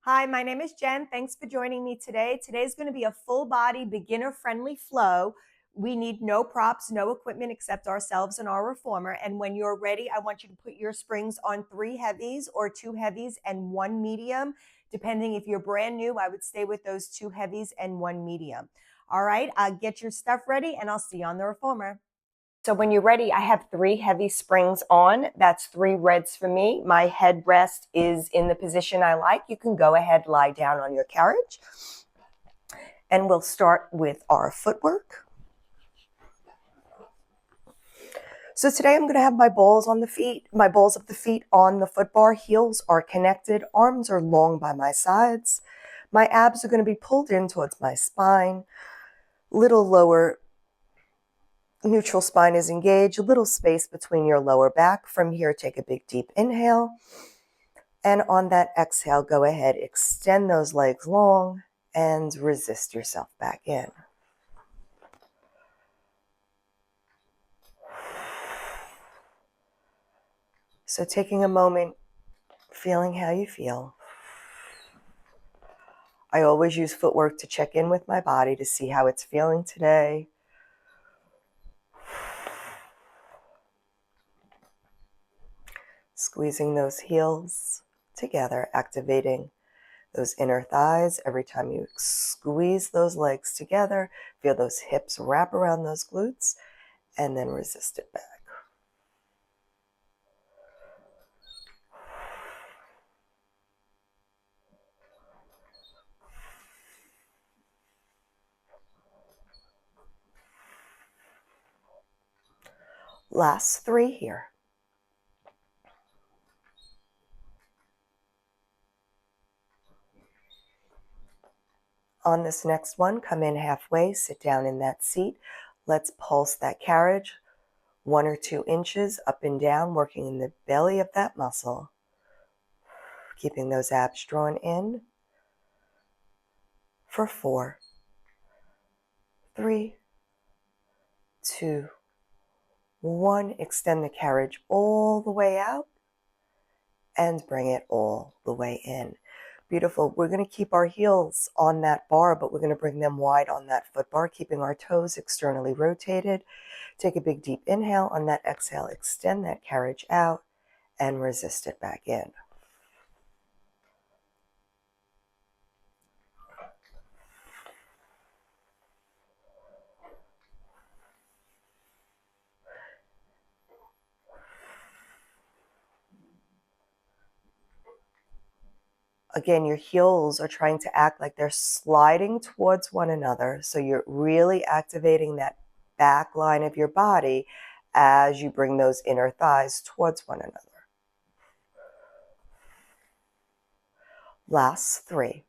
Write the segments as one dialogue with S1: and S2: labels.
S1: Hi, my name is Jen. Thanks for joining me today. Today's going to be a full body beginner friendly flow. We need no props, no equipment except ourselves and our reformer. And when you're ready, I want you to put your springs on 3 heavies or 2 heavies and 1 medium. Depending if you're brand new, I would stay with those 2 heavies and 1 medium. All right, get your stuff ready and I'll see you on the reformer. So when you're ready, I have 3 heavy springs on. That's 3 reds for me. My headrest is in the position I like. You can go ahead, lie down on your carriage. And we'll start with our footwork. So today I'm going to have my balls on the feet, my balls of the feet on the foot bar. Heels are connected. Arms are long by my sides. My abs are going to be pulled in towards my spine. Little lower neutral spine is engaged, a little space between your lower back. From here, take a big deep inhale. And on that exhale, go ahead, extend those legs long and resist yourself back in. So taking a moment, feeling how you feel. I always use footwork to check in with my body to see how it's feeling today. Squeezing those heels together, activating those inner thighs. Every time you squeeze those legs together, feel those hips wrap around those glutes, and then resist it back. Last 3 here. On this next one, come in halfway, sit down in that seat. Let's pulse that carriage 1 or 2 inches up and down, working in the belly of that muscle. Keeping those abs drawn in for 4, 3, 2, 1. Extend the carriage all the way out and bring it all the way in. Beautiful. We're going to keep our heels on that bar, but we're going to bring them wide on that foot bar, keeping our toes externally rotated. Take a big deep inhale. On that exhale, extend that carriage out and resist it back in. Again, your heels are trying to act like they're sliding towards one another. So you're really activating that back line of your body as you bring those inner thighs towards one another. Last 3.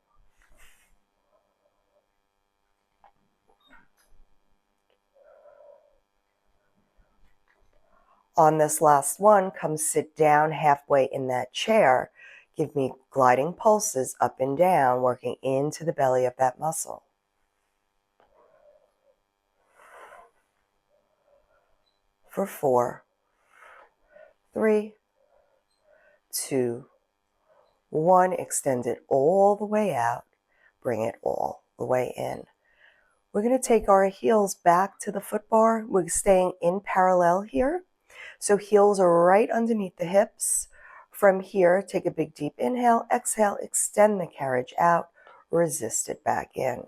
S1: On this last one, come sit down halfway in that chair. Give me gliding pulses up and down, working into the belly of that muscle. For 4, 3, 2, 1. Extend it all the way out. Bring it all the way in. We're going to take our heels back to the foot bar. We're staying in parallel here. So heels are right underneath the hips. From here, take a big deep inhale, exhale, extend the carriage out, resist it back in.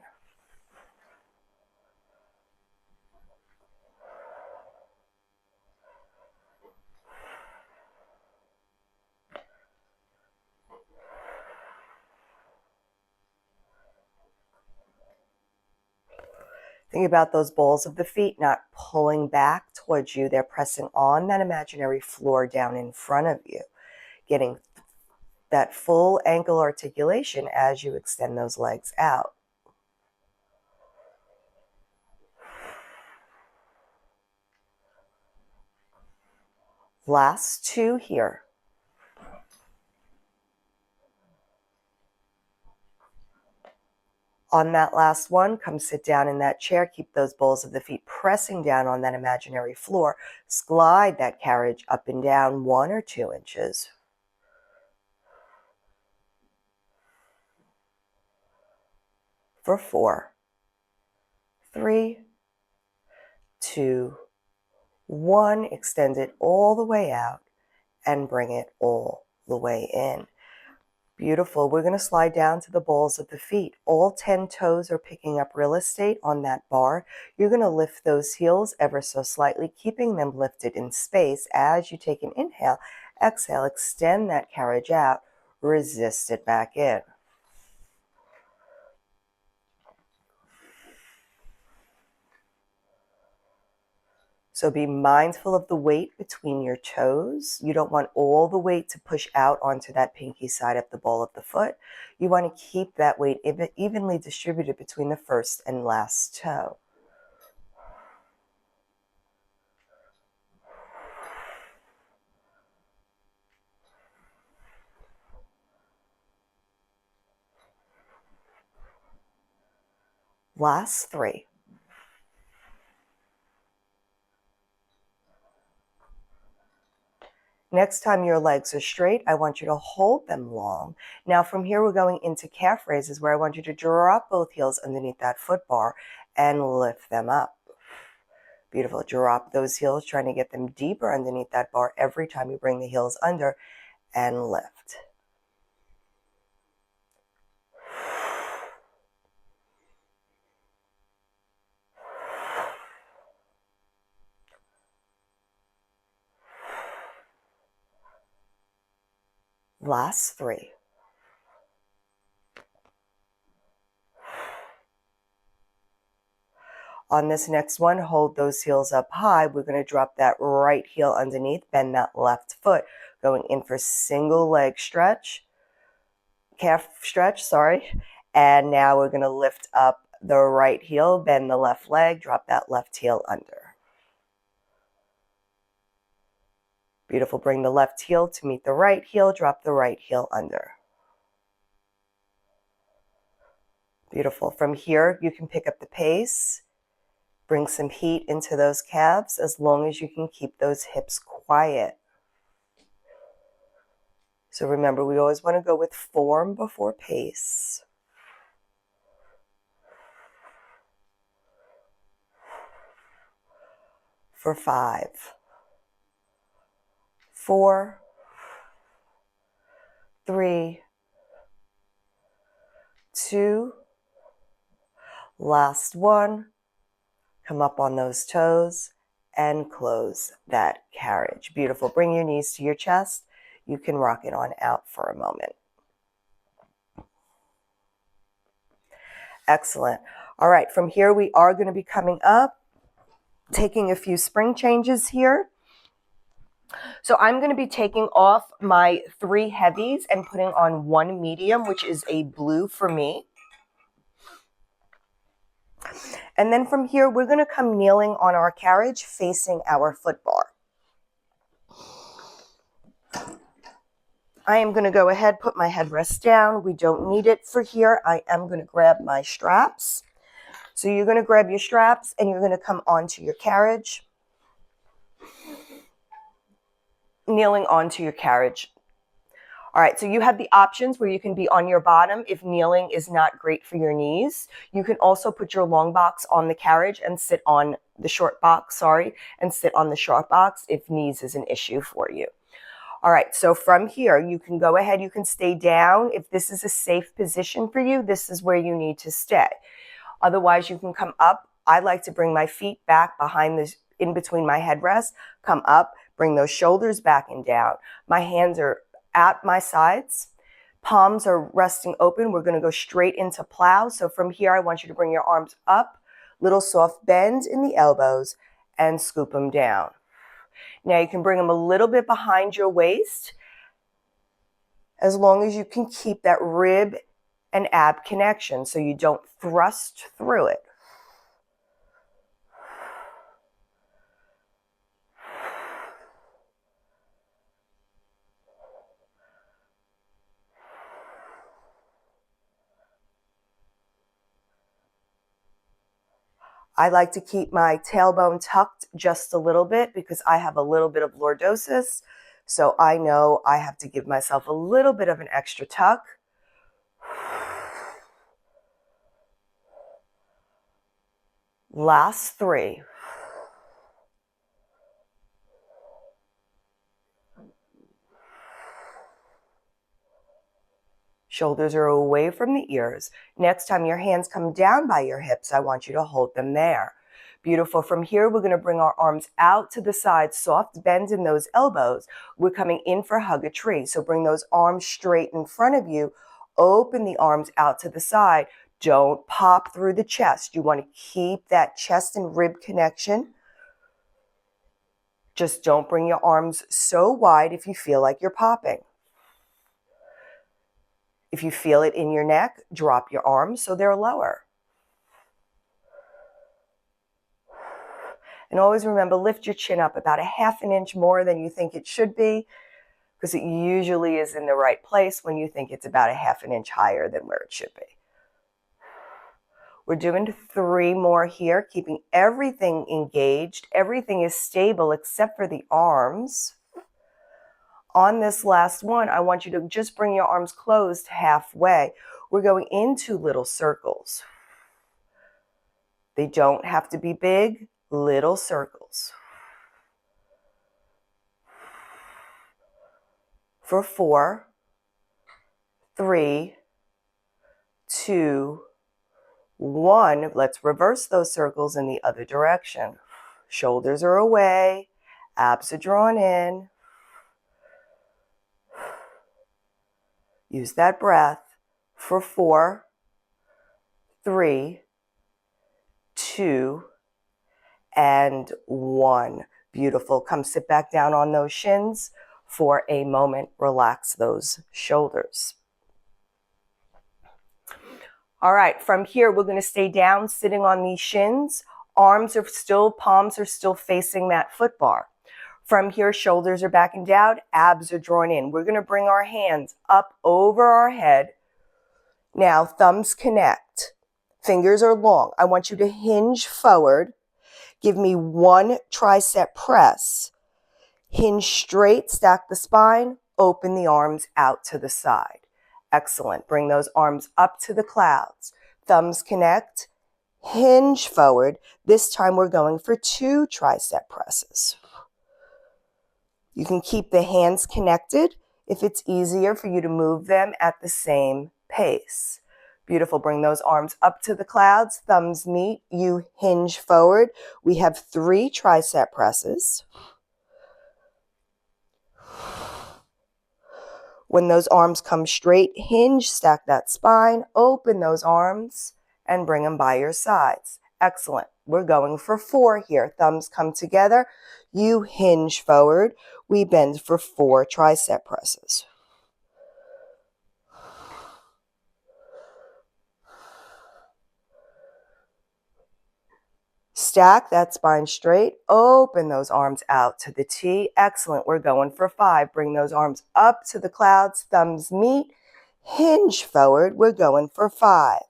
S1: Think about those balls of the feet not pulling back towards you. They're pressing on that imaginary floor down in front of you, getting that full ankle articulation as you extend those legs out. Last 2 here. On that last one, come sit down in that chair. Keep those balls of the feet pressing down on that imaginary floor. Glide that carriage up and down 1 or 2 inches. for 4, 3, 2, 1. Extend it all the way out and bring it all the way in. Beautiful. We're going to slide down to the balls of the feet. All 10 toes are picking up real estate on that bar. You're going to lift those heels ever so slightly, keeping them lifted in space as you take an inhale. Exhale, extend that carriage out, resist it back in. So be mindful of the weight between your toes. You don't want all the weight to push out onto that pinky side of the ball of the foot. You want to keep that weight evenly distributed between the first and last toe. Last 3. Next time your legs are straight, I want you to hold them long. Now from here, we're going into calf raises where I want you to drop both heels underneath that foot bar and lift them up. Beautiful. Drop those heels, trying to get them deeper underneath that bar every time you bring the heels under and lift. Last 3. On this next one, hold those heels up high. We're going to drop that right heel underneath, bend that left foot, going in for single leg stretch, calf stretch, sorry. And now we're going to lift up the right heel, bend the left leg, drop that left heel under. Beautiful. Bring the left heel to meet the right heel, drop the right heel under. Beautiful. From here, you can pick up the pace. Bring some heat into those calves as long as you can keep those hips quiet. So remember, we always want to go with form before pace. For 5, 4, 3, 2, last 1. Come up on those toes and close that carriage. Beautiful. Bring your knees to your chest. You can rock it on out for a moment. Excellent. All right, from here we are going to be coming up, taking a few spring changes here. So I'm going to be taking off my 3 heavies and putting on 1 medium, which is a blue for me. And then from here, we're going to come kneeling on our carriage facing our foot bar. I am going to go ahead, put my headrest down. We don't need it for here. I am going to grab my straps. So you're going to grab your straps and you're going to come onto your carriage. Kneeling onto your carriage. All right, so you have the options where you can be on your bottom if kneeling is not great for your knees. You can also put your long box on the carriage and sit on the short box, and sit on the short box if knees is an issue for you. All right, so from here, you can go ahead, you can stay down. If this is a safe position for you, this is where you need to stay. Otherwise, you can come up. I like to bring my feet back behind this, in between my headrest, come up, bring those shoulders back and down. My hands are at my sides. Palms are resting open. We're going to go straight into plow. So from here, I want you to bring your arms up, little soft bend in the elbows, and scoop them down. Now you can bring them a little bit behind your waist, as long as you can keep that rib and ab connection so you don't thrust through it. I like to keep my tailbone tucked just a little bit because I have a little bit of lordosis. So I know I have to give myself a little bit of an extra tuck. Last 3. Shoulders are away from the ears. Next time your hands come down by your hips, I want you to hold them there. Beautiful. From here, we're going to bring our arms out to the side, soft bend in those elbows. We're coming in for hug a tree. So bring those arms straight in front of you. Open the arms out to the side. Don't pop through the chest. You want to keep that chest and rib connection. Just don't bring your arms so wide if you feel like you're popping. If you feel it in your neck, drop your arms so they're lower. And always remember, lift your chin up about 1/2 inch more than you think it should be, because it usually is in the right place when you think it's about 1/2 inch higher than where it should be. We're doing 3 more here, keeping everything engaged. Everything is stable except for the arms. On this last one, I want you to just bring your arms closed halfway. We're going into little circles. They don't have to be big, little circles. For 4, 3, 2, 1. Let's reverse those circles in the other direction. Shoulders are away, abs are drawn in. Use that breath for 4, 3, 2, and 1. Beautiful. Come sit back down on those shins for a moment. Relax those shoulders. All right, from here, we're going to stay down, sitting on these shins. Palms are still facing that foot bar. From here, shoulders are back and down, abs are drawn in. We're going to bring our hands up over our head. Now, thumbs connect. Fingers are long. I want you to hinge forward. Give me 1 tricep press. Hinge straight, stack the spine, open the arms out to the side. Excellent. Bring those arms up to the clouds. Thumbs connect. Hinge forward. This time we're going for 2 tricep presses. You can keep the hands connected if it's easier for you to move them at the same pace. Beautiful. Bring those arms up to the clouds. Thumbs meet. You hinge forward. We have 3 tricep presses. When those arms come straight, hinge, stack that spine, open those arms, and bring them by your sides. Excellent. We're going for 4 here. Thumbs come together. You hinge forward. We bend for 4 tricep presses. Stack that spine straight. Open those arms out to the T. Excellent. We're going for 5. Bring those arms up to the clouds. Thumbs meet. Hinge forward. We're going for 5.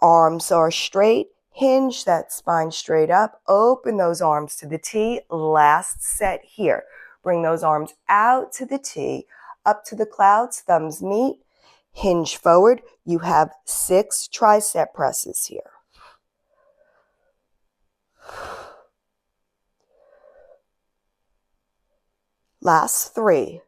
S1: Arms are straight. Hinge that spine straight up. Open those arms to the T. Last set here. Bring those arms out to the T. Up to the clouds. Thumbs meet. Hinge forward. You have 6 tricep presses here. Last 3.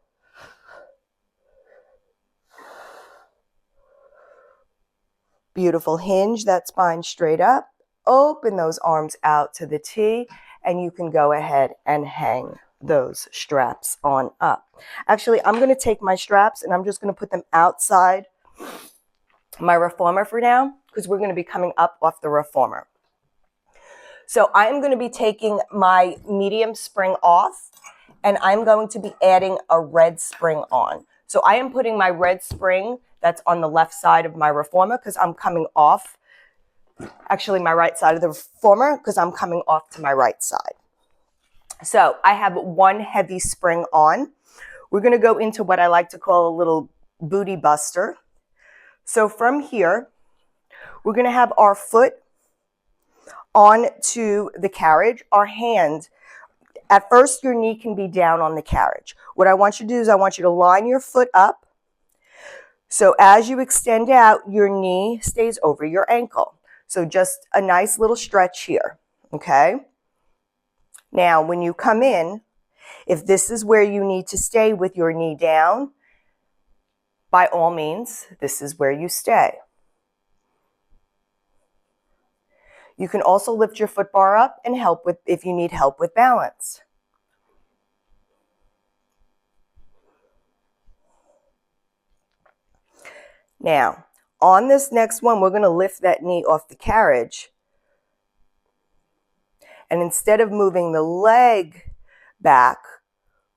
S1: Beautiful. Hinge that spine straight up. Open those arms out to the T, and you can go ahead and hang those straps on up. Actually, I'm going to take my straps and I'm just going to put them outside my reformer for now, because we're going to be coming up off the reformer. So I'm going to be taking my medium spring off, and I'm going to be adding a red spring on. So I am putting my red spring that's on the left side of my reformer, because I'm coming off, actually my right side of the reformer, because I'm coming off to my right side. So I have 1 heavy spring on. We're going to go into what I like to call a little booty buster. So from here, we're going to have our foot on to the carriage, our hand At first, your knee can be down on the carriage. What I want you to do is I want you to line your foot up. So as you extend out, your knee stays over your ankle. So just a nice little stretch here, okay? Now, when you come in, if this is where you need to stay with your knee down, by all means, this is where you stay. You can also lift your foot bar up and help with if you need help with balance. Now, on this next one, we're going to lift that knee off the carriage. And instead of moving the leg back,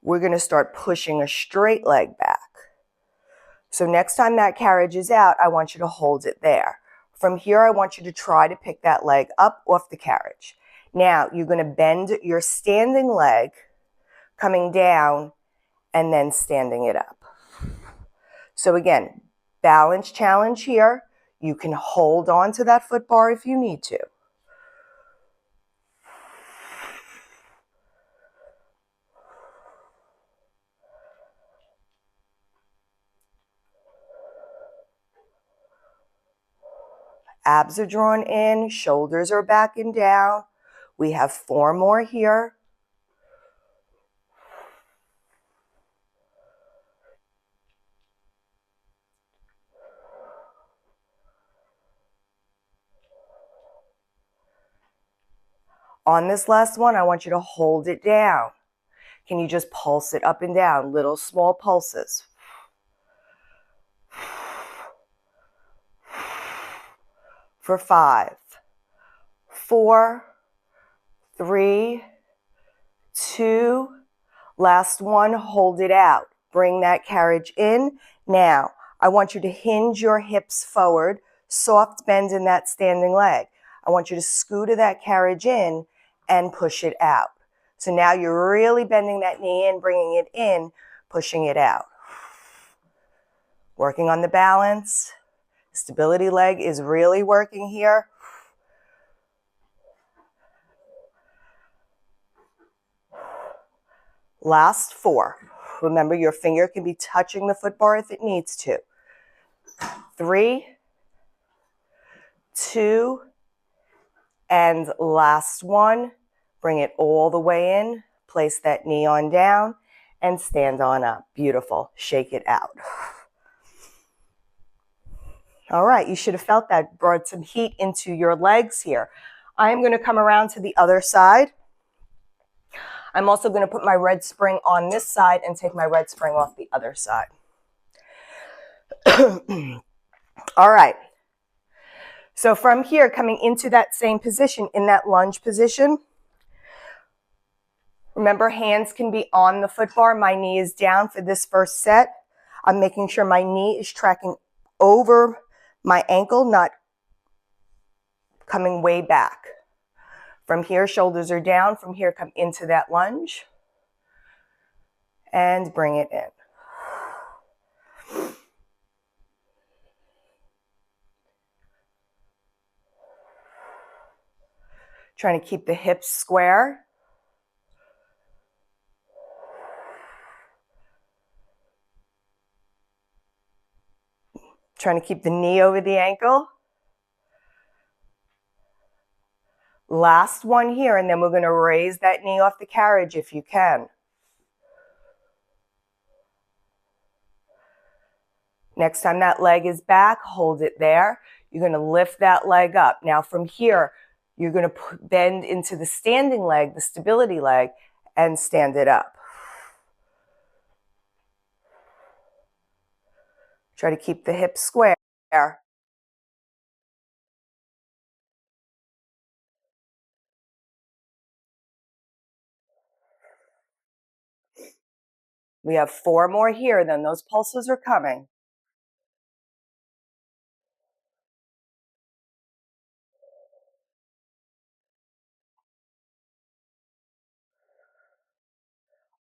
S1: we're going to start pushing a straight leg back. So next time that carriage is out, I want you to hold it there. From here, I want you to try to pick that leg up off the carriage. Now, you're going to bend your standing leg, coming down, and then standing it up. So again, balance challenge here. You can hold on to that foot bar if you need to. Abs are drawn in, shoulders are back and down. We have 4 more here. On this last one, I want you to hold it down. Can you just pulse it up and down? Little small pulses. For 5, 4, 3, 2, last one, hold it out. Bring that carriage in. Now, I want you to hinge your hips forward, soft bend in that standing leg. I want you to scoot that carriage in and push it out. So now you're really bending that knee in, bringing it in, pushing it out. Working on the balance. Stability leg is really working here. Last 4. Remember, your finger can be touching the foot bar if it needs to. 3, 2, and last one. Bring it all the way in. Place that knee on down and stand on up. Beautiful. Shake it out. All right, you should have felt that brought some heat into your legs here. I am going to come around to the other side. I'm also going to put my red spring on this side and take my red spring off the other side. All right. So from here, coming into that same position, in that lunge position, remember, hands can be on the foot bar. My knee is down for this first set. I'm making sure my knee is tracking over my ankle, not coming way back. From here, shoulders are down. From here, come into that lunge and bring it in. Trying to keep the hips square. Trying to keep the knee over the ankle. Last one here, and then we're going to raise that knee off the carriage if you can. Next time that leg is back, hold it there. You're going to lift that leg up. Now from here, you're going to bend into the standing leg, the stability leg, and stand it up. Try to keep the hips square. We have 4 more here, then those pulses are coming.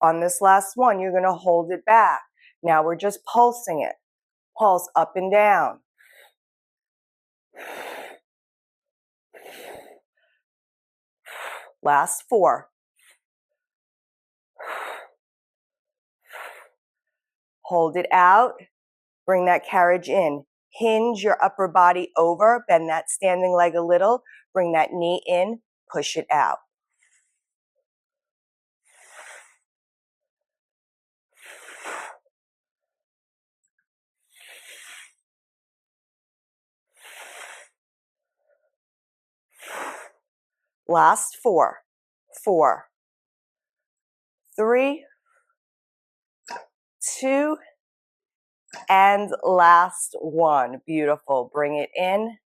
S1: On this last one, you're going to hold it back. Now we're just pulsing it. Pulse up and down. Last 4. Hold it out. Bring that carriage in. Hinge your upper body over. Bend that standing leg a little. Bring that knee in. Push it out. Last 4. 4, 3, 2, and last 1. Beautiful. Bring it in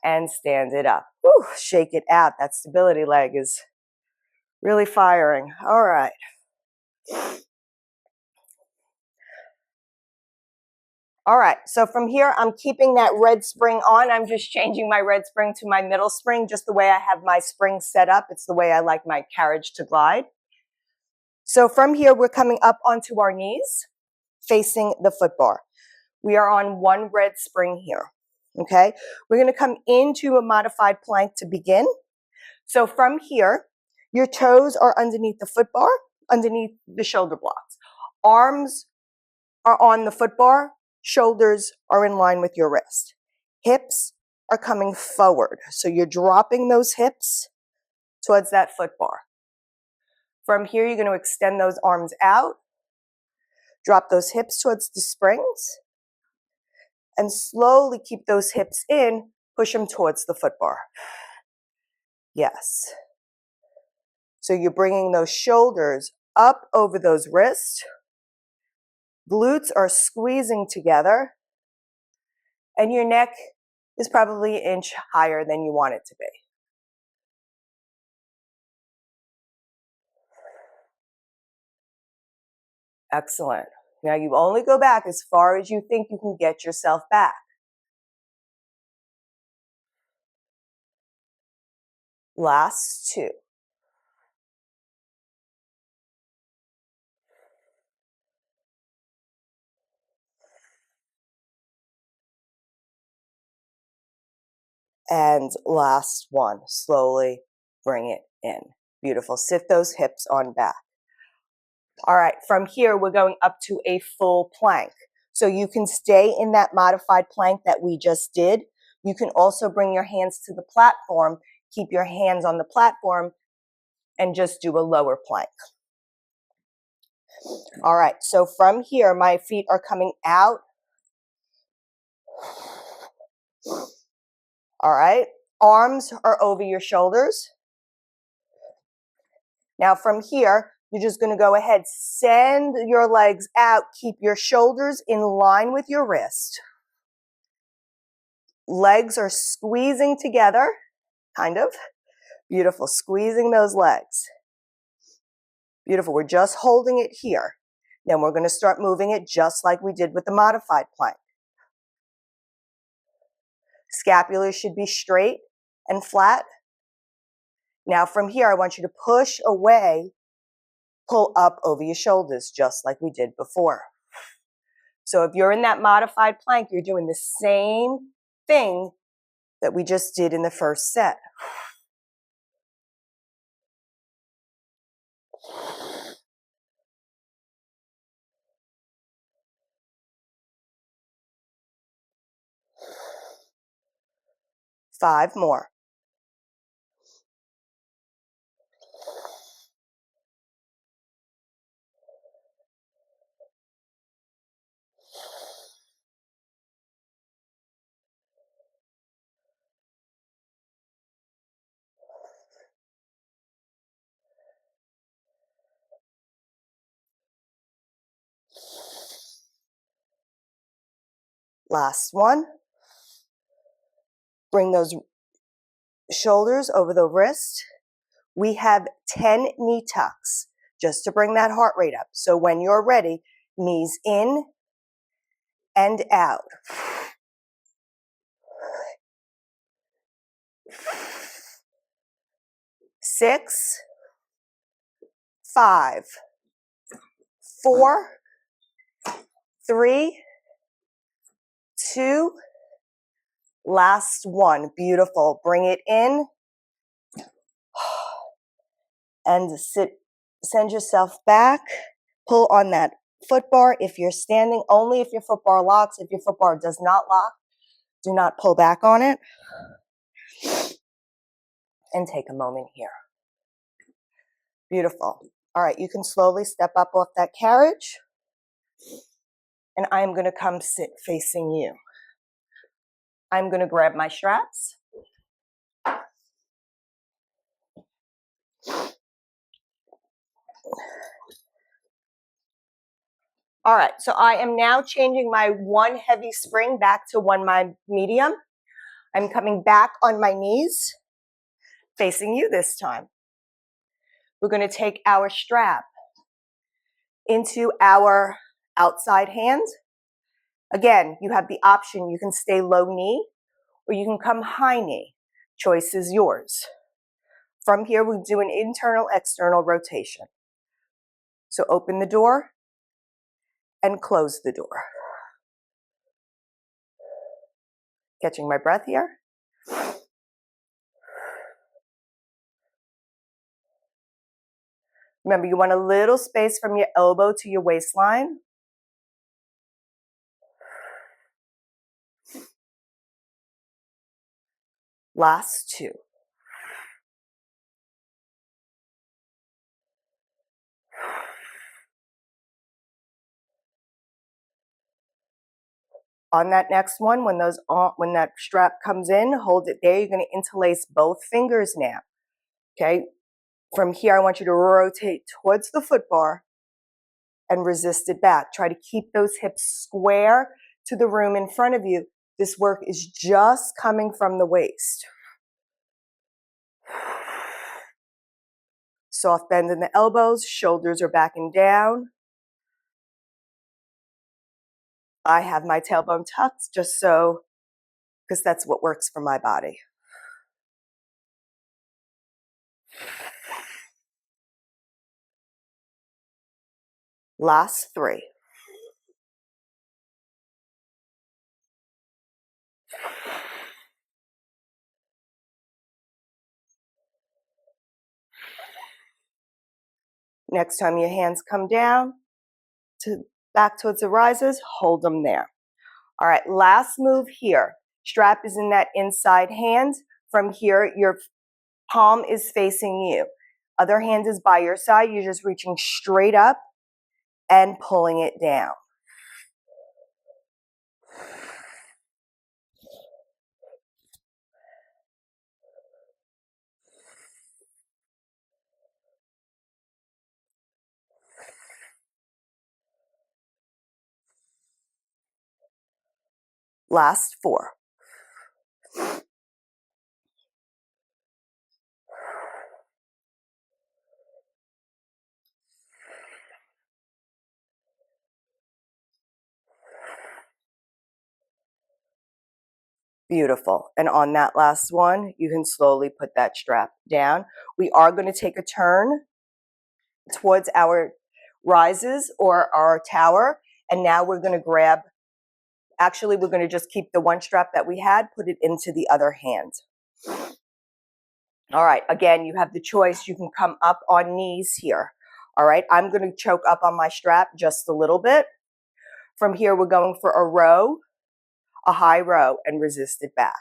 S1: and stand it up. Whew, shake it out. That stability leg is really firing. All right. All right, so from here, I'm keeping that red spring on. I'm just changing my red spring to my middle spring, just the way I have my spring set up. It's the way I like my carriage to glide. So from here, we're coming up onto our knees, facing the foot bar. We are on one red spring here, okay? We're gonna come into a modified plank to begin. So from here, your toes are underneath the foot bar, underneath the shoulder blocks. Arms are on the foot bar, shoulders are in line with your wrist. Hips are coming forward. So you're dropping those hips towards that foot bar. From here, you're going to extend those arms out, drop those hips towards the springs, and slowly keep those hips in, push them towards the foot bar. Yes. So you're bringing those shoulders up over those wrists. Glutes are squeezing together, and your neck is probably an inch higher than you want it to be. Excellent. Now you only go back as far as you think you can get yourself back. Last 2. And last 1. Slowly bring it in. Beautiful. Sit those hips on back. All right, from here, we're going up to a full plank. So you can stay in that modified plank that we just did. You can also bring your hands to the platform, keep your hands on the platform, and just do a lower plank. All right, so from here, my feet are coming out. All right, arms are over your shoulders. Now from here, you're just going to go ahead, send your legs out, keep your shoulders in line with your wrist. Legs are squeezing together, kind of. Beautiful, squeezing those legs. Beautiful, we're just holding it here. Then we're going to start moving it just like we did with the modified plank. Scapula should be straight and flat. Now from here, I want you to push away, pull up over your shoulders, just like we did before. So if you're in that modified plank, you're doing the same thing that we just did in the first set. Five more. Last one. Bring those shoulders over the wrist. We have 10 knee tucks, just to bring that heart rate up. So when you're ready, knees in and out. 6, 5, 4, 3, 2, last 1. Beautiful. Bring it in and send yourself back. Pull on that foot bar if you're standing, only if your foot bar locks. If your foot bar does not lock, do not pull back on it. And take a moment here. Beautiful. All right, you can slowly step up off that carriage. And I'm going to come sit facing you. I'm going to grab my straps. All right, so I am now changing my one heavy spring back to one my medium. I'm coming back on my knees, facing you this time. We're going to take our strap into our outside hand. Again, you have the option, you can stay low knee or you can come high knee. Choice is yours. From here, we do an internal-external rotation. So open the door and close the door. Catching my breath here. Remember, you want a little space from your elbow to your waistline. Last two. On that next one, when that strap comes in, hold it there. You're going to interlace both fingers now. Okay? From here, I want you to rotate towards the foot bar and resist it back. Try to keep those hips square to the room in front of you. This work is just coming from the waist. Soft bend in the elbows, shoulders are back and down. I have my tailbone tucked just so, because that's what works for my body. Last three. Next time your hands come down, back towards the risers, hold them there. All right, last move here. Strap is in that inside hand. From here, your palm is facing you. Other hand is by your side. You're just reaching straight up and pulling it down. Last four. Beautiful. And on that last one, you can slowly put that strap down. We are going to take a turn towards our rises or our tower. And now we're going to grab, actually, we're going to just keep the one strap that we had, put it into the other hand. All right. Again, you have the choice. You can come up on knees here. All right. I'm going to choke up on my strap just a little bit. From here, we're going for a row, a high row, and resist it back.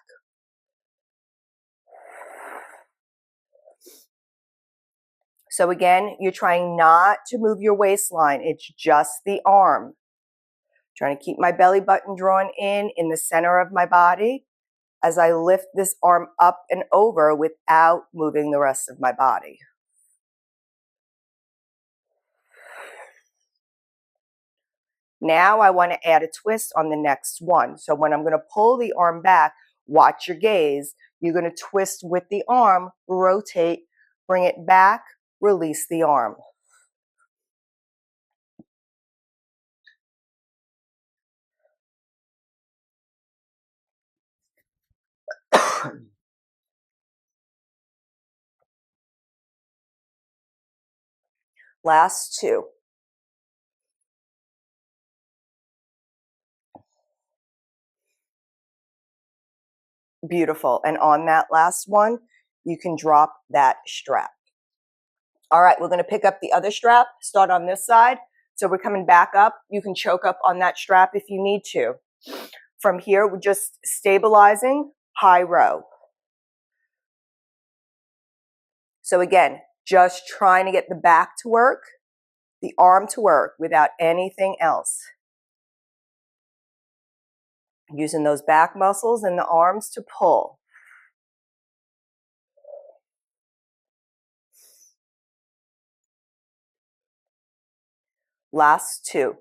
S1: So again, you're trying not to move your waistline. It's just the arm. Trying to keep my belly button drawn in the center of my body as I lift this arm up and over without moving the rest of my body. Now I want to add a twist on the next one. So when I'm going to pull the arm back, watch your gaze. You're going to twist with the arm, rotate, bring it back, release the arm. Last two. Beautiful. And on that last one, you can drop that strap. All right, we're going to pick up the other strap, start on this side. So we're coming back up. You can choke up on that strap if you need to. From here, we're just stabilizing, high row. So again, just trying to get the back to work, the arm to work without anything else. Using those back muscles and the arms to pull. Last two.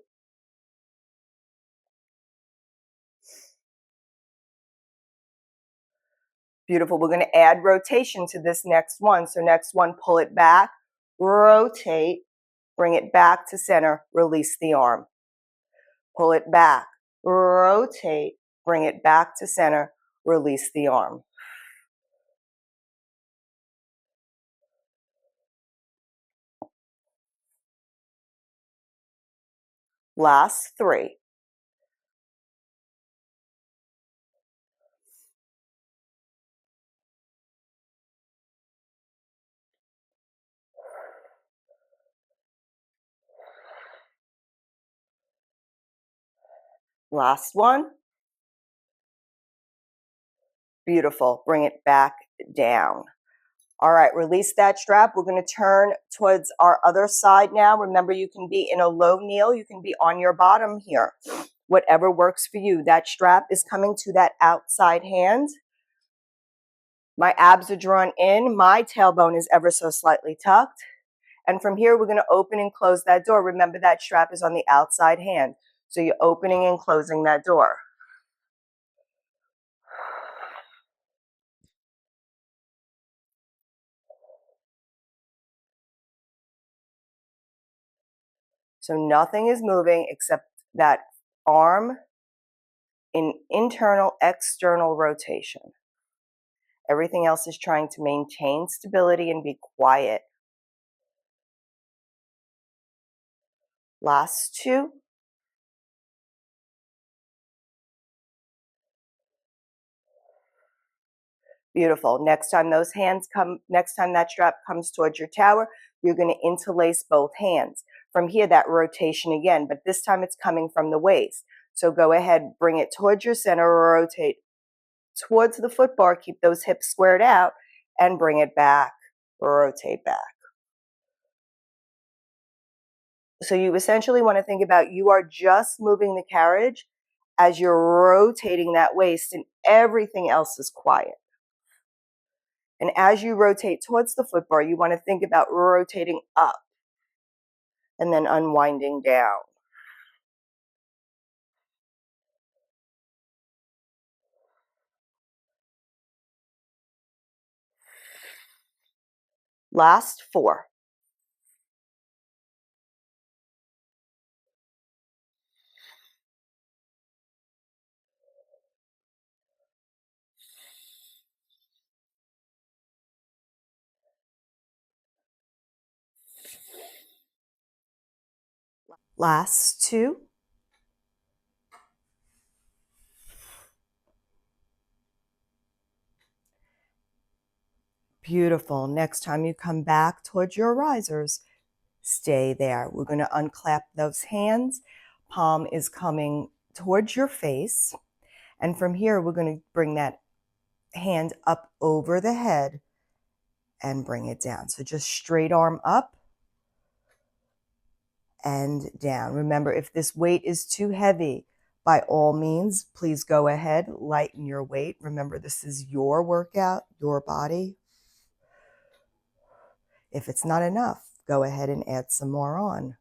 S1: Beautiful. We're going to add rotation to this next one. So next one, pull it back, rotate, bring it back to center, release the arm. Pull it back, rotate, bring it back to center, release the arm. Last three. Last one. Beautiful. Bring it back down. All right, release that strap. We're going to turn towards our other side now. Remember, you can be in a low kneel. You can be on your bottom here. Whatever works for you. That strap is coming to that outside hand. My abs are drawn in. My tailbone is ever so slightly tucked. And from here, we're going to open and close that door. Remember, that strap is on the outside hand. So you're opening and closing that door. So nothing is moving except that arm in internal, external rotation. Everything else is trying to maintain stability and be quiet. Last two. Beautiful. Next time those hands come, next time that strap comes towards your tower, you're going to interlace both hands. From here, that rotation again, but this time it's coming from the waist. So go ahead, bring it towards your center, rotate towards the foot bar, keep those hips squared out, and bring it back, rotate back. So you essentially want to think about you are just moving the carriage as you're rotating that waist and everything else is quiet. And as you rotate towards the foot bar, you want to think about rotating up and then unwinding down. Last four. Last two. Beautiful. Next time you come back towards your risers, stay there. We're going to unclap those hands. Palm is coming towards your face. And from here, we're going to bring that hand up over the head and bring it down. So just straight arm up and down. Remember, if this weight is too heavy, by all means, please go ahead, lighten your weight. Remember, this is your workout, your body. If it's not enough, go ahead and add some more on.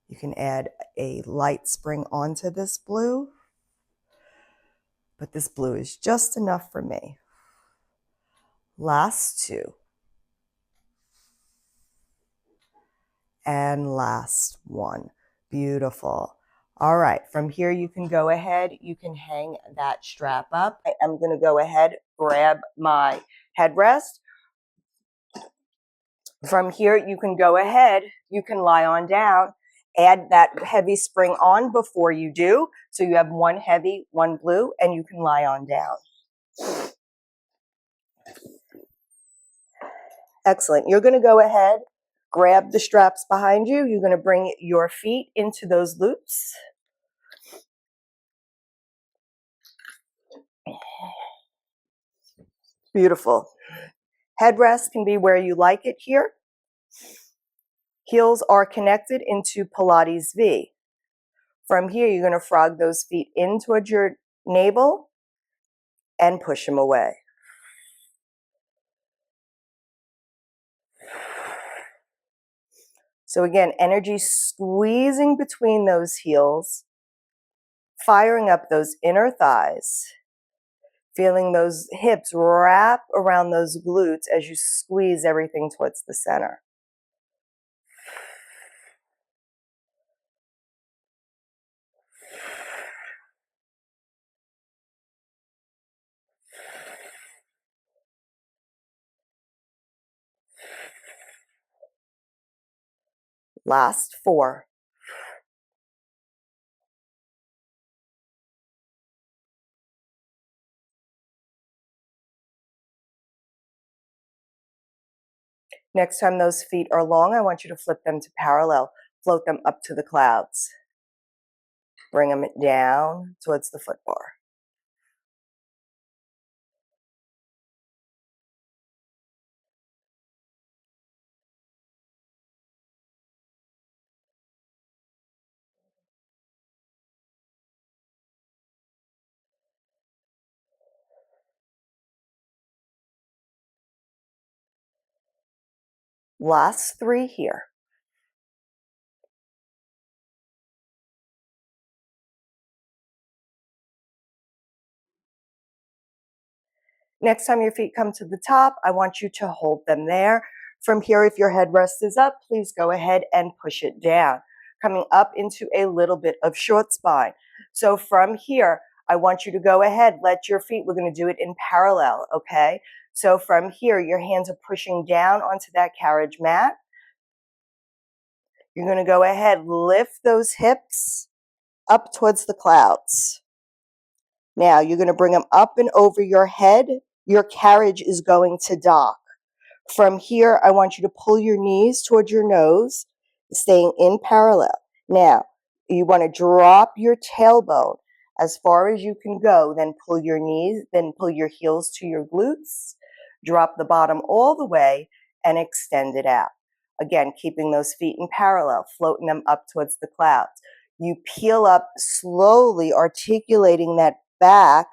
S1: You can add a light spring onto this blue, but this blue is just enough for me. Last two. And last one. Beautiful. All right, from here you can go ahead, you can hang that strap up. I'm going to go ahead, grab my headrest. From here you can go ahead, you can lie on down, add that heavy spring on before you do. So you have one heavy, one blue, and you can lie on down. Excellent. You're going to go ahead, Grab the straps behind you. You're going to bring your feet into those loops. Beautiful. Headrest can be where you like it here. Heels are connected into Pilates V. From here, you're going to frog those feet in towards your navel and push them away. So again, energy squeezing between those heels, firing up those inner thighs, feeling those hips wrap around those glutes as you squeeze everything towards the center. Last 4. Next time those feet are long, I want you to flip them to parallel. Float them up to the clouds. Bring them down towards the foot bar. Last 3 here. Next time your feet come to the top, I want you to hold them there. From here, if your headrest is up, please go ahead and push it down, coming up into a little bit of short spine. So from here, I want you to go ahead, let your feet, we're going to do it in parallel, okay? So from here, your hands are pushing down onto that carriage mat. You're going to go ahead, lift those hips up towards the clouds. Now, you're going to bring them up and over your head. Your carriage is going to dock. From here, I want you to pull your knees towards your nose, staying in parallel. Now, you want to drop your tailbone as far as you can go, then pull your knees, then pull your heels to your glutes, drop the bottom all the way, and extend it out. Again, keeping those feet in parallel, floating them up towards the clouds. You peel up slowly, articulating that back,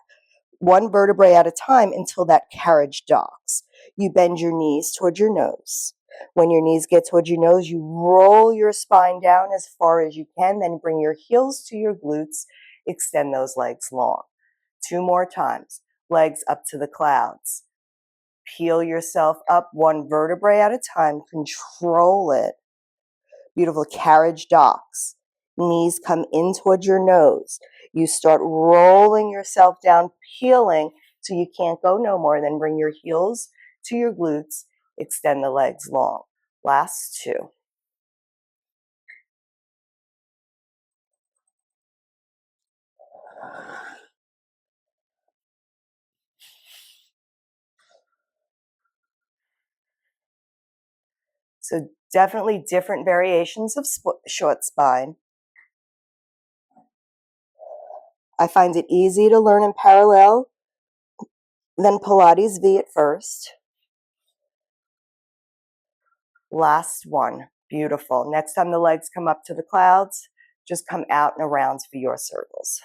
S1: one vertebrae at a time until that carriage docks. You bend your knees toward your nose. When your knees get towards your nose, you roll your spine down as far as you can, then bring your heels to your glutes, extend those legs long. 2 more times, legs up to the clouds. Peel yourself up one vertebrae at a time, control it. Beautiful carriage docks. Knees come in towards your nose. You start rolling yourself down, peeling so you can't go no more. Then bring your heels to your glutes, extend the legs long. Last 2. So definitely different variations of short spine. I find it easy to learn in parallel than Pilates V at first. Last one. Beautiful. Next time the legs come up to the clouds, just come out and around for your circles.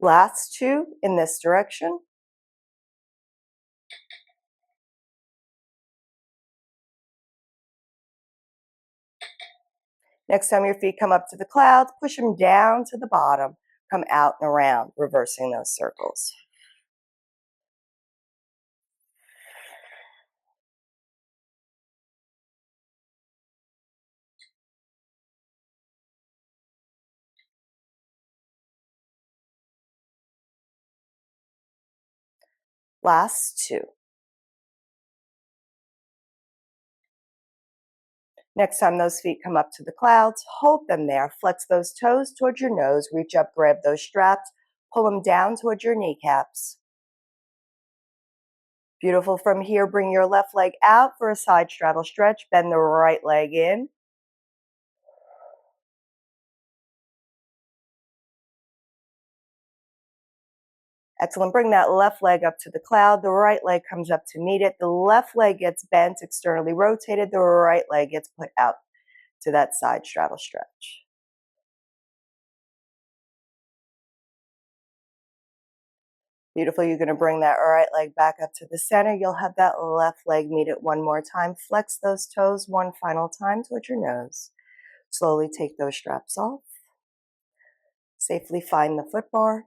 S1: Last 2 in this direction. Next time your feet come up to the clouds, push them down to the bottom. Come out and around, reversing those circles. Last 2. Next time those feet come up to the clouds, hold them there. Flex those toes towards your nose. Reach up, grab those straps. Pull them down towards your kneecaps. Beautiful. From here, bring your left leg out for a side straddle stretch. Bend the right leg in. Excellent. Bring that left leg up to the cloud. The right leg comes up to meet it. The left leg gets bent, externally rotated. The right leg gets put out to that side straddle stretch. Beautiful. You're going to bring that right leg back up to the center. You'll have that left leg meet it one more time. Flex those toes one final time towards your nose. Slowly take those straps off. Safely find the foot bar.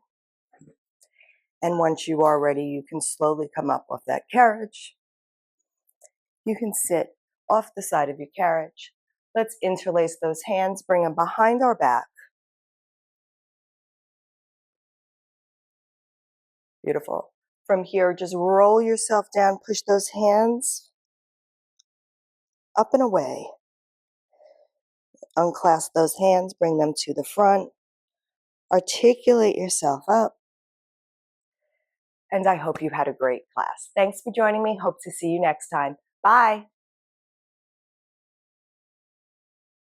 S1: And once you are ready, you can slowly come up off that carriage. You can sit off the side of your carriage. Let's interlace those hands, bring them behind our back. Beautiful. From here, just roll yourself down, push those hands up and away. Unclasp those hands, bring them to the front. Articulate yourself up. And I hope you had a great class. Thanks for joining me. Hope to see you next time. Bye.